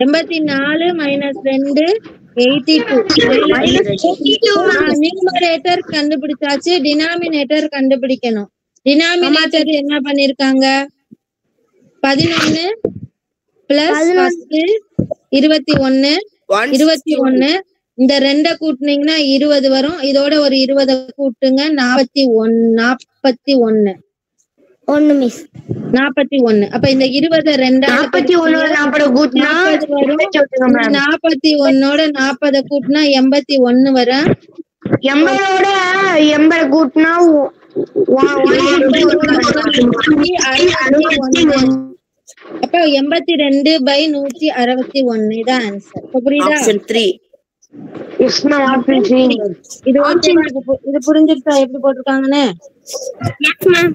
84 -2 82. நியூமரேட்டர் கண்டுபிடிச்சாச்சு, டினாமினேட்டர் கண்டுபிடிக்கணும். டினாமினேட்டர் என்ன பண்ணிருக்காங்க? 11 + 10 21. இந்த 2 கூட்டினீங்கன்னா 20 வரும். இதோட ஒரு 20 கூட்டுங்க 41. 1 மிஸ் 41. அப்ப இந்த 20 2ஆல 41 கூட்டினா 40 வரும். 41ஓட 40 கூட்டினா 81 வரும். 80ஓட 80 கூட்டினா அப்ப 82/161 இதான் ஆன்சர். இப்ப புரியுதா? ஆப்ஷன் 3. Yes ma'am option 3. இது ஓகேவா? இது புரிஞ்சிருச்சா எப்படி போட்டிருக்காங்கன்னு? Yes ma'am.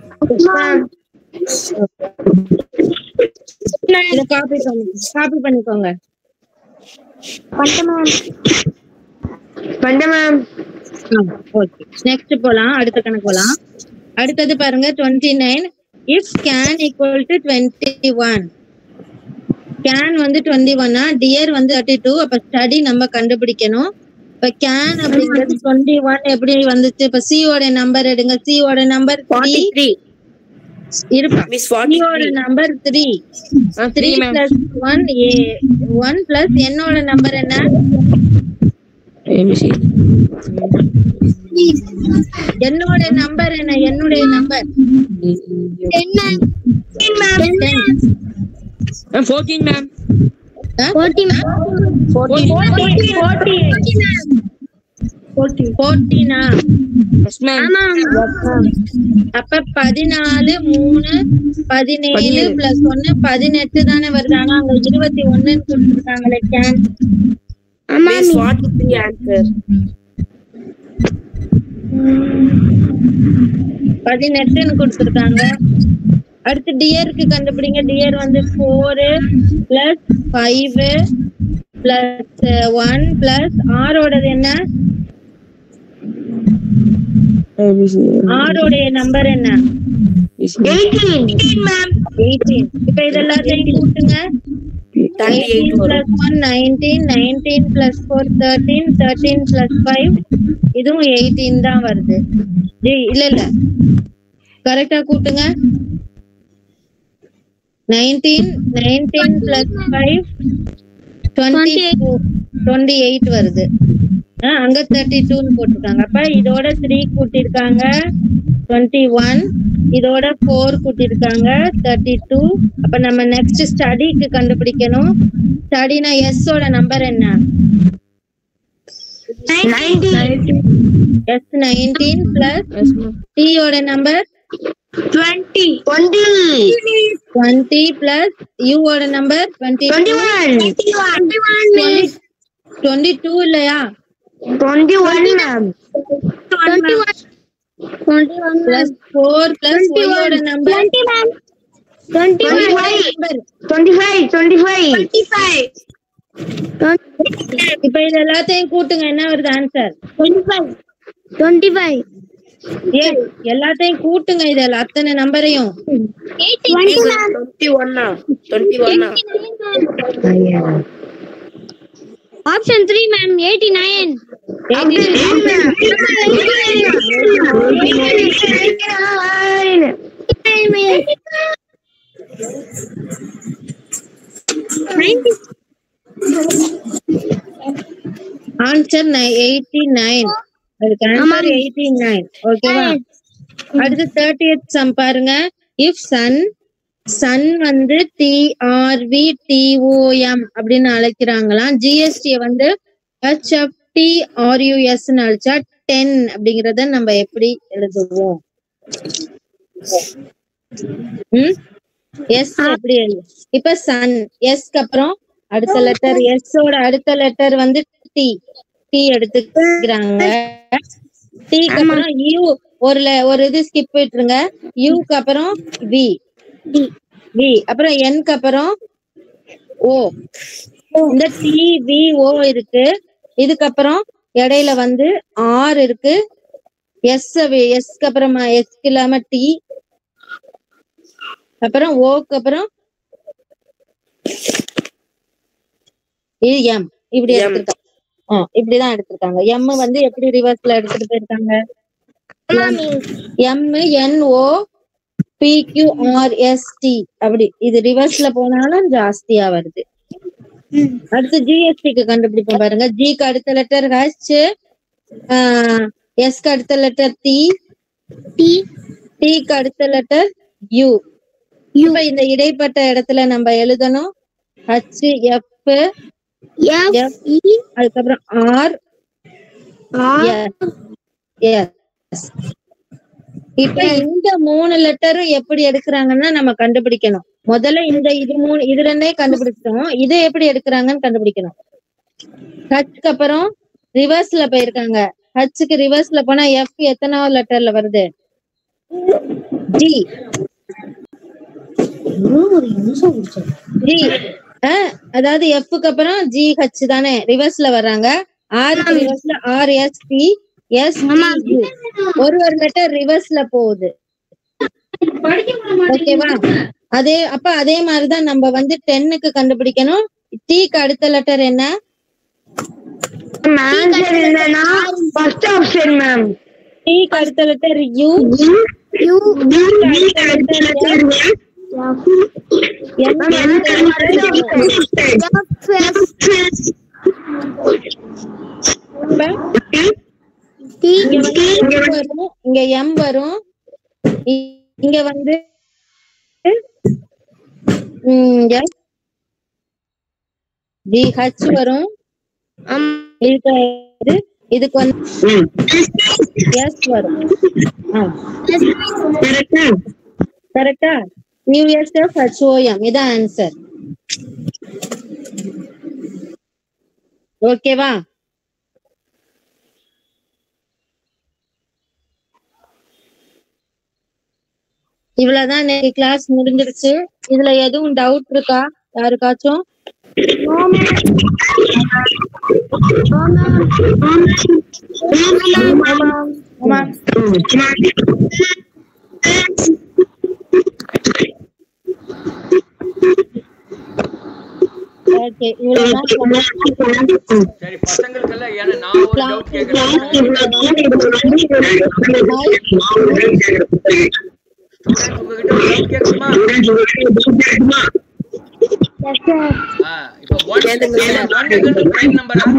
இத காப்பி பண்ணிக்கோங்க. பண்ண மேம். ஓகே, நெக்ஸ்ட் போலாம். அடுத்த கணக்கு போலாம். அடுத்தது பாருங்க 29. if can equal to 21, can வந்து 21 dear வந்து 32. அப்ப ஸ்டடி நம்ம கண்டுபிடிக்கணும். இப்ப can அப்படிங்கிறது 21 எப்படி வந்துச்சு? இப்ப c ஓட நம்பர் எடுங்க. c ஓட நம்பர் 43. இருப்பா. Miss c ஓட 43. Number 3. 3 ma'am. plus 1 1 plus n ஓட நம்பர் என்ன? என்னோட நம்பர் என்ன? என்னுடைய number 10 ma'am. 14 ma'am. 40 ma'am. 14. Yes ma'am. ஆமா. அப்ப 14 3 17 plus 1 18 தானே வருது. ஆனா அங்க 21 கொடுத்துருக்காங்களே can. ஆமா. Miss 43 answer. 18 கொடுத்துருக்காங்க. அடுத்து டியருக்கு கண்டுபிடிங்க. டியர் வந்து 4 plus 5 plus 1 plus r ஓடது என்ன? r ஓடைய நம்பர் என்ன? 18 மேம். 18. இப்ப இதெல்லாத்தையும் கூட்டுங்க. 18 plus 1 19, 19 plus 4 13, 13 plus 5 இதுவும் 18 தான் வருது. இல்ல கரெக்டா கூட்டுங்க. 19 plus 5 28 வருது. அங்க 32 போட்டிருக்காங்க. அப்ப இதோட 3 கூட்டிருக்காங்க 21, இதோட 4 கூட்டிருக்காங்க 32. அப்ப நம்ம நெக்ஸ்ட் ஸ்டடிக்கு கண்டுபிடிக்கணும். ஸ்டடினா எஸ் ஓட நம்பர் என்ன? S 19 plus T ஓட நம்பர் 20 plus U ஓட நம்பர் 22 இல்லையா? 21 மேம். 21 plus 4 plus Y ஓட நம்பர் 25. இப்ப இது எல்லாத்தையும் கூட்டுங்க. என்ன வருது ஆன்சர்? 25. எல்லாத்தையும் கூட்டுங்க. இது அத்தனை நம்பரையும் 21. Option 3 ma'am. 89. ஆன்சர் 89. அதுக்கு ஆன்சர் 89. ஓகேவா? அடுத்து 30th சம் பாருங்க. if சன் வந்து TRVTOM அப்படின்னு அழைக்கிறாங்களாம். GST வந்து HFTRUS அழைச்சா 10 அப்படிங்கறத நம்ம எப்படி எழுதுவோம்? எஸ் எப்படி எழுது? இப்ப சன் எஸ்க்கு அப்புறம் அடுத்த லெட்டர் எஸ் ஓட அடுத்த லெட்டர் வந்து டி எடுத்துக்கிறாங்க. டீக்கு அப்புறம் யூ ஒரு இது ஸ்கிப் போயிட்டுருங்க. யூக்கு அப்புறம் வி அப்புறம் என்க்கு அப்புறம் ஓ. இந்த TVO இருக்கு. இதுக்கப்புறம் இடையில வந்து ஆர் இருக்கு. எஸ்க்கு அப்புறமா எஸ்க்கு இல்லாம டி, அப்புறம் ஓக்கு அப்புறம் இது எம். இப்படி எடுத்துருக்காங்க. இப்படிதான் எடுத்திருக்காங்க. எம் வந்து எப்படி ரிவர்ஸ்ல எடுத்துட்டு போயிருக்காங்க? MNOPQRST அப்படி. இது ரிவர்ஸ்ல போனாலும் ஜாஸ்தியா வருது. அடுத்து ஜிஎஸ்டிக்கு கண்டுபிடிப்போம் பாருங்க. ஜிக்கு அடுத்த லெட்டர் ஹச், எஸ்க்கு அடுத்த லெட்டர் டிக்கு அடுத்த லெட்டர் யூ. இப்ப இந்த இடைப்பட்ட இடத்துல நம்ம எழுதணும் HF, அதுக்கப்புறம் R, S. இப்ப இந்த 3 லெட்டரும் எப்படி எடுக்கிறாங்கன்னா நம்ம கண்டுபிடிக்கணும். முதல்ல இது ரெண்டே கண்டுபிடிச்சிட்டோம். இதை எப்படி எடுக்கிறாங்கன்னு கண்டுபிடிக்கணும். ஹச்க்கு அப்புறம் ரிவர்ஸ்ல போயிருக்காங்க. ஹச்சுக்கு ரிவர்ஸ்ல போனா எஃப் எத்தனாவது லெட்டர்ல வருது? ஜி. ஜி அதாவது எஃப்க்கு அப்புறம் ஜி ஹச் தானே ரிவர்ஸ்ல வர்றாங்க. ஆருக்கு ரிவர்ஸ்ல ஆர் எஸ் டி எஸ் ஒரு லெட்டர் ரிவர்ஸ்ல போகுது. ஓகேவா? அதே மாதிரிதான் நம்ம வந்து 10க்கு கண்டுபிடிக்கணும். டீக்கு அடுத்த லெட்டர் என்ன? First option ma'am. டீக்கு அடுத்த லெட்டர் யூ. இங்க எம் வரும். இங்க வந்து ஜி ஹச் வரும். இதுக்கு வந்து எஸ் வரும். கரெக்டா? யூஎஸ்எஃப் ஹச்ஓஎம் இதான் ஆன்சர். ஓகேவா? இவ்வளவுதான் இன்னைக்கு கிளாஸ் முடிஞ்சிருச்சு. இதுல எதுவும் டவுட் இருக்கா யாருக்காச்சும்? ஓகே, இவ்வளவுதான். சரி, பசங்களுக்கெல்லாம் ஏன்னா நான் ஒரு டவுட் கேக்குறேன். உங்ககிட்ட ஒரு டவுட் கேட்குமா? இப்போ 1 பிரைம் நம்பரா? 1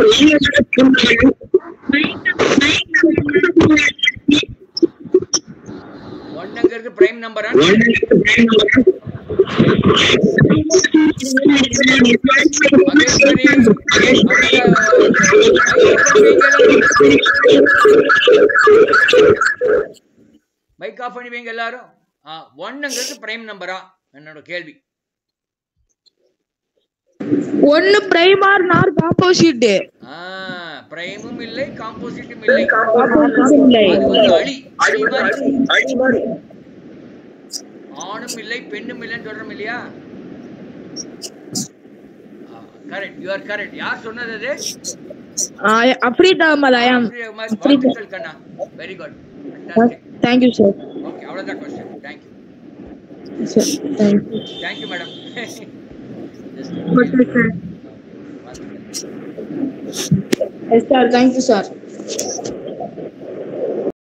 பிரைம் நம்பரா? மைக் ஆஃப் பண்ணுவீங்க எல்லாரும். 1 பிரைம் நம்பரா என்னோட கேள்வி. 1 பிரைம் ஆர் நாட் ஆப்போசிட். பிரைமும் இல்லை காம்போசிட்டும் இல்லை. அழி மாதிரி. ஆணும் இல்லை பெண்ணும் இல்லைன்னு சொல்றோம் இல்லையா? Correct, you are correct. யார் சொன்னது அது? அப்ரீத் அஹ்மத். ஐ அம் வாழ்த்துக்கள் கண்ணா. Very good. Thank you sir. Okay, அவ்வளவுதான் question. Thank you sir. Thank you madam. Yes sir, thank you sir.